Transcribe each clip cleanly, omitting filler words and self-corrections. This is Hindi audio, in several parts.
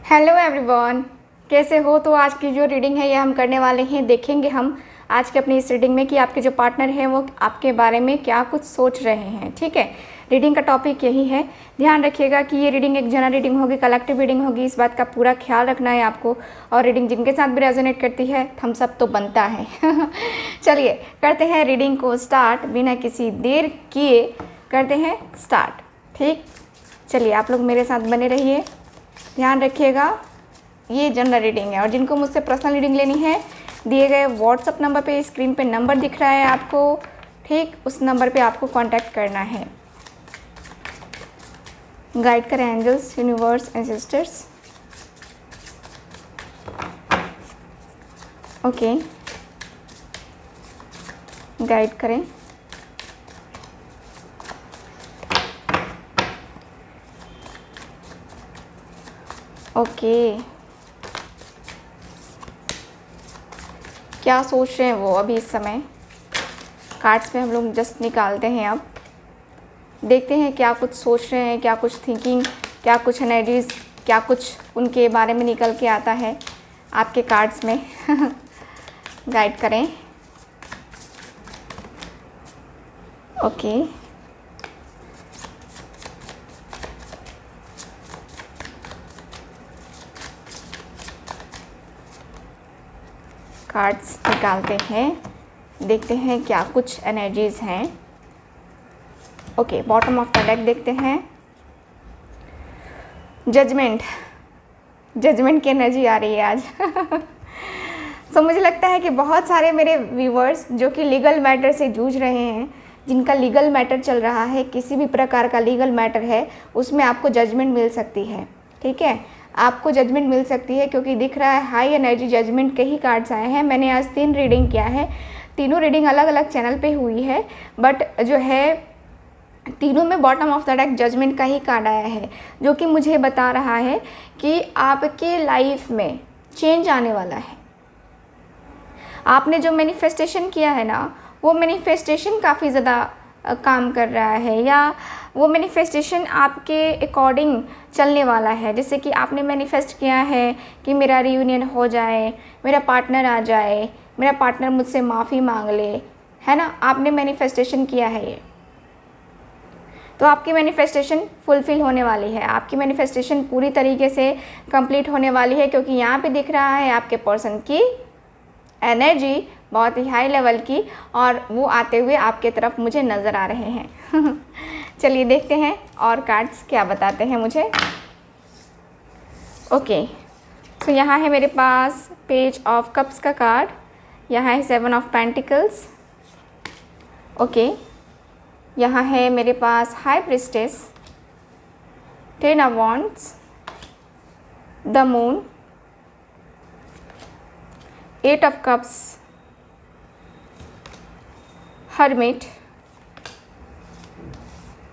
हेलो एवरीवन, कैसे हो। तो आज की जो रीडिंग है ये हम करने वाले हैं। देखेंगे हम आज के अपनी इस रीडिंग में कि आपके जो पार्टनर हैं वो आपके बारे में क्या कुछ सोच रहे हैं। ठीक है, रीडिंग का टॉपिक यही है। ध्यान रखिएगा कि ये रीडिंग एक जनरल रीडिंग होगी, कलेक्टिव रीडिंग होगी, इस बात का पूरा ख्याल रखना है आपको। और रीडिंग जिनके साथ भी रेजोनेट करती है थम्स अप तो बनता है। चलिए करते हैं रीडिंग को स्टार्ट, बिना किसी देर किए करते हैं स्टार्ट। ठीक, चलिए आप लोग मेरे साथ बने रहिए। ध्यान रखिएगा ये जनरल रीडिंग है और जिनको मुझसे पर्सनल रीडिंग लेनी है दिए गए व्हाट्सअप नंबर पे, स्क्रीन पे नंबर दिख रहा है आपको। ठीक, उस नंबर पे आपको कांटेक्ट करना है। गाइड करें angels, universe, ancestors. Okay, guide करें। ओके, क्या सोच रहे हैं वो अभी इस समय। कार्ड्स में हम लोग जस्ट निकालते हैं। अब देखते हैं क्या कुछ सोच रहे हैं, क्या कुछ थिंकिंग, क्या कुछ एनर्जीज, क्या कुछ उनके बारे में निकल के आता है आपके कार्ड्स में। गाइड करें। ओके, कार्ड्स निकालते हैं, देखते हैं क्या कुछ एनर्जीज हैं। Okay, bottom of the deck देखते हैं। जजमेंट, जजमेंट की एनर्जी आ रही है आज। सो मुझे लगता है कि बहुत सारे मेरे व्यूवर्स जो कि लीगल मैटर से जूझ रहे हैं, जिनका लीगल मैटर चल रहा है, किसी भी प्रकार का लीगल मैटर है, उसमें आपको जजमेंट मिल सकती है। ठीक है, आपको जजमेंट मिल सकती है क्योंकि दिख रहा है हाई एनर्जी जजमेंट के ही कार्ड्स आए हैं। मैंने आज 3 रीडिंग किया है, तीनों रीडिंग अलग अलग चैनल पे हुई है, बट जो है तीनों में bottom of the deck judgment का ही कार्ड आया है, जो कि मुझे बता रहा है कि आपके लाइफ में चेंज आने वाला है। आपने जो मैनिफेस्टेशन किया है ना, वो मैनिफेस्टेशन काफ़ी ज़्यादा काम कर रहा है, या वो मैनिफेस्टेशन आपके अकॉर्डिंग चलने वाला है। जैसे कि आपने मैनिफेस्ट किया है कि मेरा रियूनियन हो जाए, मेरा पार्टनर आ जाए, मेरा पार्टनर मुझसे माफ़ी मांग ले, है ना। आपने मैनिफेस्टेशन किया है ये, तो आपकी मैनिफेस्टेशन फुलफ़िल होने वाली है। आपकी मैनिफेस्टेशन पूरी तरीके से कंप्लीट होने वाली है, क्योंकि यहाँ पे दिख रहा है आपके पर्सन की एनर्जी बहुत ही हाई लेवल की, और वो आते हुए आपके तरफ मुझे नज़र आ रहे हैं। चलिए देखते हैं और कार्ड्स क्या बताते हैं मुझे। ओके, तो यहाँ है मेरे पास पेज ऑफ कप्स का कार्ड, यहाँ है 7 ऑफ पेंटिकल्स। ओके, यहाँ है मेरे पास high priestess, 10 of wands, the moon, 8 of cups, hermit,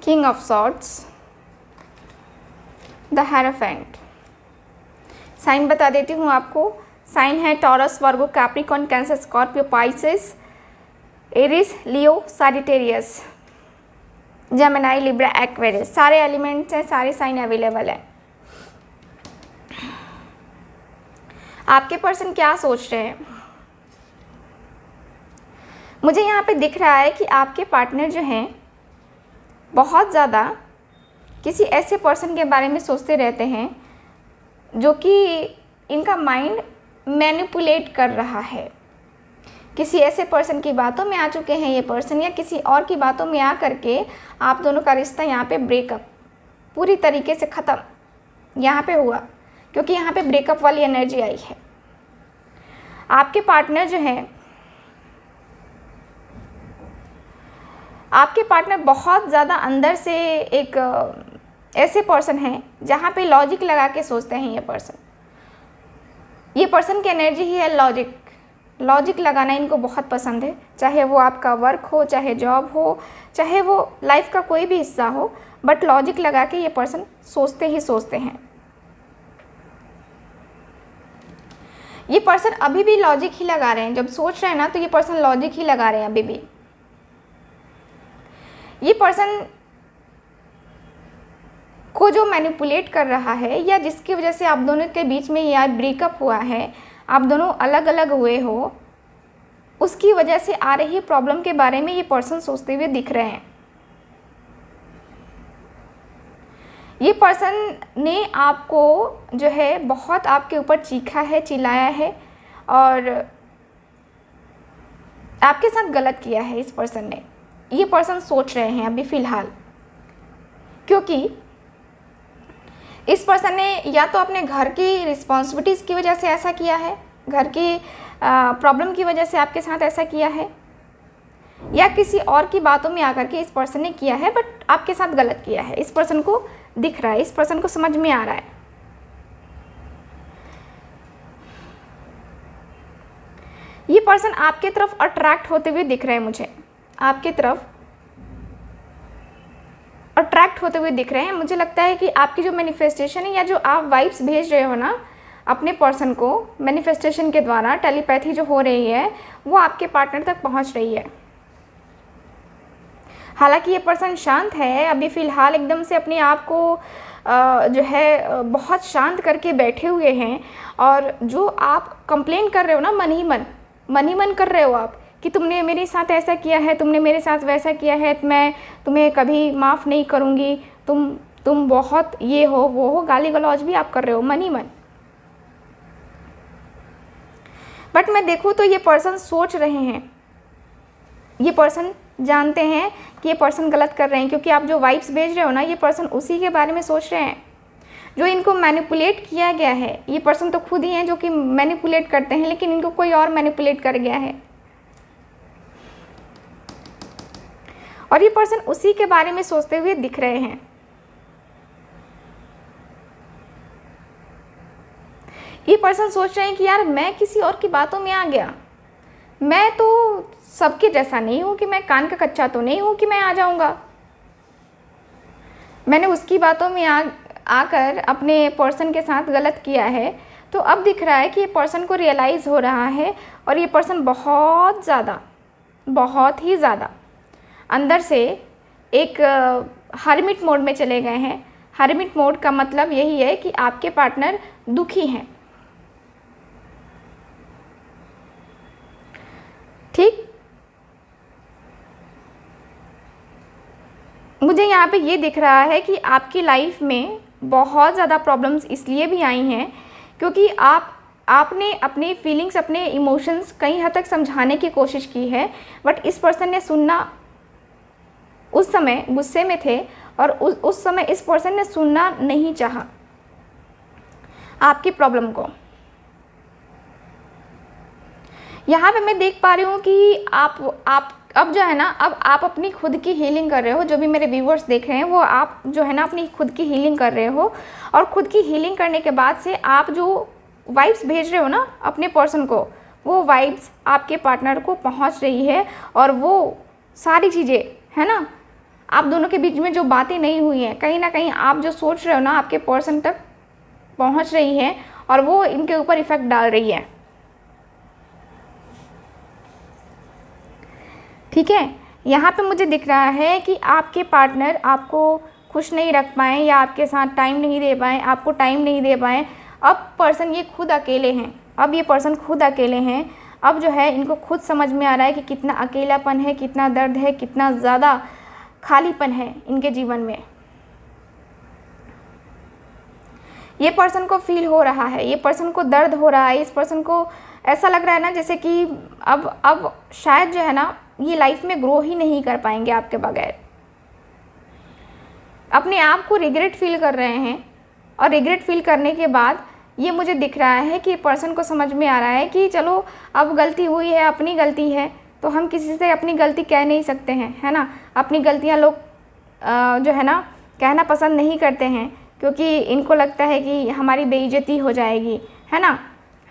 king of swords, the hierophant. Sign बता देती हूँ आपको। साइन है Taurus, Virgo, Capricorn, Cancer, Scorpio, Pisces, Aries, Leo, Sagittarius, Gemini, Libra, Aquarius. सारे एलिमेंट्स हैं, सारे साइन अवेलेबल है। आपके पर्सन क्या सोच रहे हैं, मुझे यहाँ पे दिख रहा है कि आपके पार्टनर जो हैं बहुत ज़्यादा किसी ऐसे पर्सन के बारे में सोचते रहते हैं जो कि इनका माइंड मैनिपुलेट कर रहा है। किसी ऐसे पर्सन की बातों में आ चुके हैं ये पर्सन, या किसी और की बातों में आ करके आप दोनों का रिश्ता यहाँ पे ब्रेकअप पूरी तरीके से ख़त्म यहाँ पे हुआ, क्योंकि यहाँ पे ब्रेकअप वाली एनर्जी आई है। आपके पार्टनर जो हैं, आपके पार्टनर बहुत ज़्यादा अंदर से एक ऐसे पर्सन हैं जहाँ पे लॉजिक लगा के सोचते हैं। ये पर्सन की एनर्जी ही है लॉजिक। लॉजिक लगाना इनको बहुत पसंद है, चाहे वो आपका वर्क हो, चाहे जॉब हो, चाहे वो लाइफ का कोई भी हिस्सा हो, बट लॉजिक लगा के ये पर्सन सोचते ही सोचते हैं। ये पर्सन अभी भी लॉजिक ही लगा रहे हैं, जब सोच रहे हैं ना तो ये पर्सन लॉजिक ही लगा रहे हैं अभी भी। ये पर्सन को जो मैनिपुलेट कर रहा है, या जिसकी वजह से आप दोनों के बीच में या ब्रेकअप हुआ है, आप दोनों अलग अलग हुए हो, उसकी वजह से आ रही प्रॉब्लम के बारे में ये पर्सन सोचते हुए दिख रहे हैं। ये पर्सन ने आपको जो है बहुत आपके ऊपर चीखा है, चिल्लाया है और आपके साथ गलत किया है इस पर्सन ने। ये पर्सन सोच रहे हैं अभी फ़िलहाल, क्योंकि इस पर्सन ने या तो अपने घर की रिस्पॉन्सिबिलिटीज़ की वजह से ऐसा किया है, घर की प्रॉब्लम की वजह से आपके साथ ऐसा किया है, या किसी और की बातों में आकर के इस पर्सन ने किया है, बट आपके साथ गलत किया है। इस पर्सन को दिख रहा है, इस पर्सन को समझ में आ रहा है। ये पर्सन आपके तरफ अट्रैक्ट होते हुए दिख रहे हैं मुझे, आपके तरफ अट्रैक्ट होते हुए दिख रहे हैं। मुझे लगता है कि आपकी जो मैनिफेस्टेशन है या जो आप वाइब्स भेज रहे हो ना अपने पर्सन को, मैनिफेस्टेशन के द्वारा टेलीपैथी जो हो रही है वो आपके पार्टनर तक पहुंच रही है। हालांकि ये पर्सन शांत है अभी फ़िलहाल, एकदम से अपने आप को जो है बहुत शांत करके बैठे हुए हैं। और जो आप कंप्लेन कर रहे हो ना, मन ही मन कर रहे हो आप कि तुमने मेरे साथ ऐसा किया है, तुमने मेरे साथ वैसा किया है, मैं तुम्हें कभी माफ़ नहीं करूँगी, तुम बहुत ये हो वो हो, गाली गलौज भी आप कर रहे हो मन ही मन। बट मैं देखूँ तो ये पर्सन सोच रहे हैं, ये पर्सन जानते हैं कि ये पर्सन गलत कर रहे हैं, क्योंकि आप जो वाइब्स भेज रहे हो ना, ये पर्सन उसी के बारे में सोच रहे हैं जो इनको मैनिपुलेट किया गया है। ये पर्सन तो खुद ही हैं जो कि मैनिपुलेट करते हैं, लेकिन इनको कोई और मैनिपुलेट कर गया है। और ये पर्सन उसी के बारे में सोचते हुए दिख रहे हैं। ये पर्सन सोच रहे हैं कि यार मैं किसी और की बातों में आ गया, मैं तो सबके जैसा नहीं हूँ, कि मैं कान का कच्चा तो नहीं हूँ कि मैं आ जाऊँगा। मैंने उसकी बातों में आकर अपने पर्सन के साथ गलत किया है। तो अब दिख रहा है कि ये पर्सन को रियलाइज़ हो रहा है, और ये पर्सन बहुत ही ज़्यादा अंदर से एक हर्मिट मोड में चले गए हैं। हर्मिट मोड का मतलब यही है कि आपके पार्टनर दुखी हैं, ठीक। मुझे यहाँ पे ये दिख रहा है कि आपकी लाइफ में बहुत ज़्यादा प्रॉब्लम्स इसलिए भी आई हैं क्योंकि आपने अपनी फीलिंग्स, अपने इमोशंस कई हद तक समझाने की कोशिश की है, बट इस पर्सन ने सुनना, उस समय गुस्से में थे और उस समय इस पर्सन ने सुनना नहीं चाहा आपकी प्रॉब्लम को। यहाँ पे मैं देख पा रही हूँ कि आप अब जो है ना, अब आप अपनी खुद की हीलिंग कर रहे हो। जो भी मेरे व्यूवर्स देख रहे हैं वो आप जो है ना अपनी खुद की हीलिंग कर रहे हो, और खुद की हीलिंग करने के बाद से आप जो वाइब्स भेज रहे हो ना अपने पर्सन को, वो वाइब्स आपके पार्टनर को पहुँच रही है। और वो सारी चीज़ें है ना, आप दोनों के बीच में जो बातें नहीं हुई हैं, कहीं ना कहीं आप जो सोच रहे हो ना आपके पर्सन तक पहुंच रही हैं, और वो इनके ऊपर इफ़ेक्ट डाल रही है, ठीक है। यहाँ पे मुझे दिख रहा है कि आपके पार्टनर आपको खुश नहीं रख पाए, या आपके साथ टाइम नहीं दे पाए, आपको टाइम नहीं दे पाए। अब पर्सन ये खुद अकेले हैं, अब ये पर्सन खुद अकेले हैं। अब जो है इनको खुद समझ में आ रहा है कि कितना अकेलापन है, कितना दर्द है, कितना ज़्यादा खालीपन है इनके जीवन में। ये पर्सन को फील हो रहा है, ये पर्सन को दर्द हो रहा है, इस पर्सन को ऐसा लग रहा है ना जैसे कि अब शायद जो है ना ये लाइफ में ग्रो ही नहीं कर पाएंगे आपके बगैर। अपने आप को रिग्रेट फील कर रहे हैं, और रिग्रेट फील करने के बाद ये मुझे दिख रहा है कि पर्सन को समझ में आ रहा है कि चलो अब गलती हुई है, अपनी गलती है, तो हम किसी से अपनी गलती कह नहीं सकते हैं, है ना। अपनी गलतियां लोग जो है ना कहना पसंद नहीं करते हैं, क्योंकि इनको लगता है कि हमारी बेइज्जती हो जाएगी, है ना,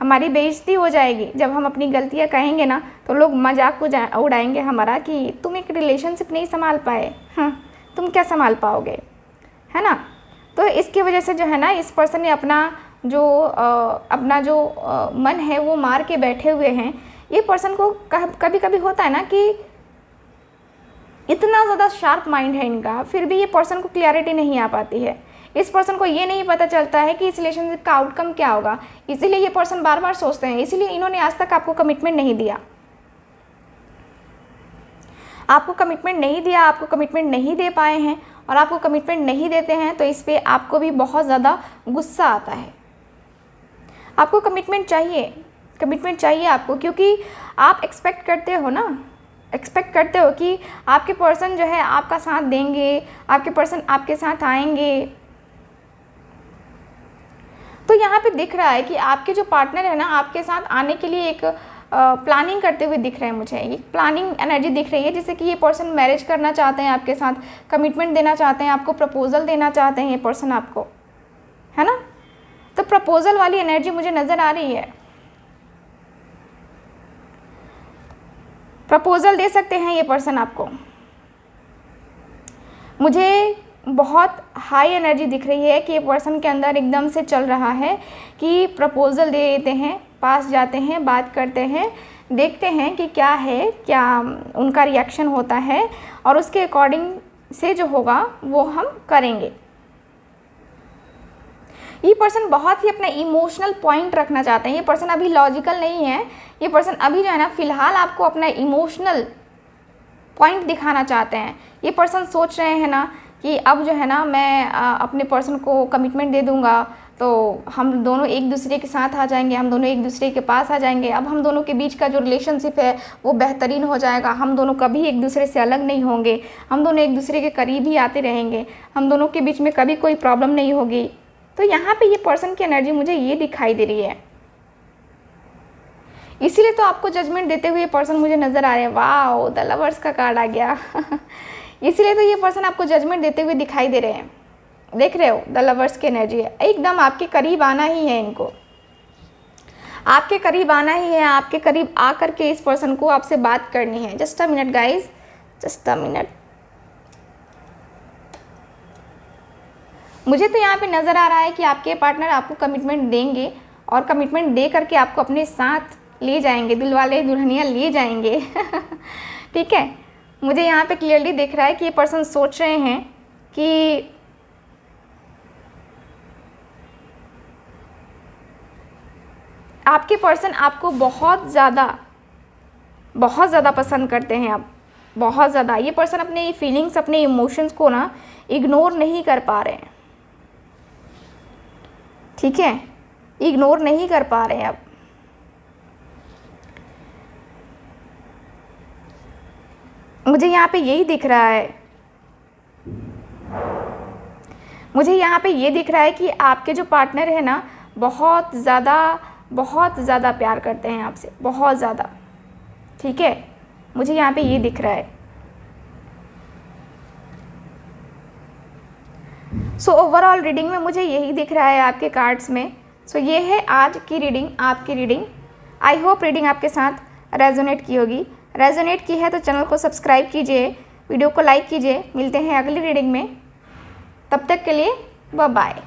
हमारी बेइज्जती हो जाएगी। जब हम अपनी गलतियां कहेंगे ना तो लोग मजाक उड़ाएंगे हमारा कि तुम एक रिलेशनशिप नहीं संभाल पाए, हाँ तुम क्या संभाल पाओगे, है ना। तो इसकी वजह से जो है ना इस पर्सन ने अपना जो मन है वो मार के बैठे हुए हैं। ये पर्सन को कभी कभी होता है ना कि इतना ज़्यादा शार्प माइंड है इनका, फिर भी ये पर्सन को क्लैरिटी नहीं आ पाती है। इस पर्सन को ये नहीं पता चलता है कि इस रिलेशनशिप का आउटकम क्या होगा, इसीलिए ये पर्सन बार बार सोचते हैं, इसीलिए इन्होंने आज तक आपको कमिटमेंट नहीं दिया, आपको कमिटमेंट नहीं दिया, आपको कमिटमेंट नहीं दे पाए हैं, और आपको कमिटमेंट नहीं देते हैं तो इस पर आपको भी बहुत ज़्यादा गुस्सा आता है। आपको कमिटमेंट चाहिए आपको, क्योंकि आप एक्सपेक्ट करते हो ना, एक्सपेक्ट करते हो कि आपके पर्सन जो है आपका साथ देंगे, आपके पर्सन आपके साथ आएंगे। तो यहाँ पे दिख रहा है कि आपके जो पार्टनर है ना, आपके साथ आने के लिए एक प्लानिंग करते हुए दिख रहे हैं मुझे, ये प्लानिंग एनर्जी दिख रही है, जैसे कि ये पर्सन मैरिज करना चाहते हैं आपके साथ, कमिटमेंट देना चाहते हैं, आपको प्रपोजल देना चाहते हैं ये पर्सन आपको, है ना। तो प्रपोजल वाली एनर्जी मुझे नज़र आ रही है, प्रपोजल दे सकते हैं ये पर्सन आपको। मुझे बहुत हाई एनर्जी दिख रही है कि ये पर्सन के अंदर एकदम से चल रहा है कि प्रपोजल दे देते हैं, पास जाते हैं, बात करते हैं, देखते हैं कि क्या है, क्या उनका रिएक्शन होता है, और उसके अकॉर्डिंग से जो होगा वो हम करेंगे। ये पर्सन बहुत ही अपना इमोशनल पॉइंट रखना चाहते हैं, ये पर्सन अभी लॉजिकल नहीं है, ये पर्सन अभी जो है ना फ़िलहाल आपको अपना इमोशनल पॉइंट दिखाना चाहते हैं। ये पर्सन सोच रहे हैं ना कि अब जो है ना मैं अपने पर्सन को कमिटमेंट दे दूंगा तो हम दोनों एक दूसरे के साथ आ जाएंगे, हम दोनों एक दूसरे के पास आ जाएंगे, अब हम दोनों के बीच का जो रिलेशनशिप है वो बेहतरीन हो जाएगा, हम दोनों कभी एक दूसरे से अलग नहीं होंगे, हम दोनों एक दूसरे के करीब ही आते रहेंगे, हम दोनों के बीच में कभी कोई प्रॉब्लम नहीं होगी। तो यहाँ पे ये पर्सन की एनर्जी मुझे ये दिखाई दे रही है, इसीलिए तो आपको जजमेंट देते हुए ये पर्सन मुझे नज़र आ रहे हैं। वाह, द लवर्स का कार्ड आ गया इसीलिए तो ये पर्सन आपको जजमेंट देते हुए दिखाई दे रहे हैं। देख रहे हो, द लवर्स की एनर्जी है, एकदम आपके करीब आना ही है, इनको आपके करीब आना ही है, आपके करीब आकर के इस पर्सन को आपसे बात करनी है। Just a minute guys, just a minute. मुझे तो यहाँ पे नज़र आ रहा है कि आपके पार्टनर आपको कमिटमेंट देंगे, और कमिटमेंट दे करके आपको अपने साथ ले जाएंगे, दिलवाले दुल्हनिया ले जाएंगे ठीक है, मुझे यहाँ पे क्लियरली दिख रहा है कि ये पर्सन सोच रहे हैं कि आपके पर्सन आपको बहुत ज़्यादा पसंद करते हैं, आप बहुत ज़्यादा। ये पर्सन अपने फीलिंग्स, अपने इमोशंस को ना इग्नोर नहीं कर पा रहे हैं, ठीक है, इग्नोर नहीं कर पा रहे हैं अब। मुझे यहाँ पे यही दिख रहा है, मुझे यहाँ पे ये दिख रहा है कि आपके जो पार्टनर है ना बहुत ज़्यादा प्यार करते हैं आपसे, बहुत ज़्यादा, ठीक है, मुझे यहाँ पे ये दिख रहा है। सो ओवरऑल रीडिंग में मुझे यही दिख रहा है आपके कार्ड्स में। सो ये है आज की रीडिंग, आपकी रीडिंग। आई होप रीडिंग आपके साथ रेजोनेट की होगी। रेजोनेट की है तो चैनल को सब्सक्राइब कीजिए, वीडियो को लाइक कीजिए। मिलते हैं अगली रीडिंग में, तब तक के लिए बाय बाय।